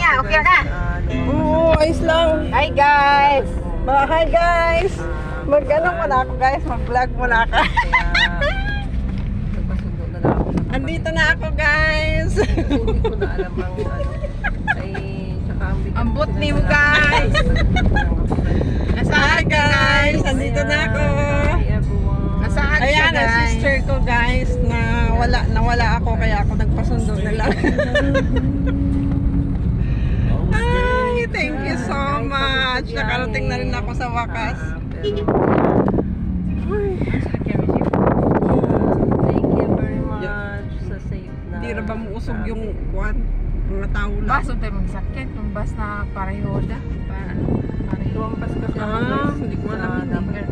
niya, okay na. Oo, ayos lang. Hi guys. Hi guys. Mag-ano muna ako guys, mag-vlog muna ako. Andito na ako guys. Hindi ko na alam ang ano. Ay, tsaka ang bigat. Ambot ni mo guys. Hi guys, andito na ako. Hi everyone. Nasaan siya Ayan ang guys? sister ko guys na nawala ako kaya ako nagpasundo na lang. Ay, thank you so much. Nakarating na rin ako sa wakas. Thank you very much sa safe na. Hindi na ba muusog yung kwan? Mga tao lang. Bas tayo magsakit, yung bus na parehoda. Paano? Pareho. Lumampas kasi ako Ah, guys. hindi ko alam Sa yun. dapat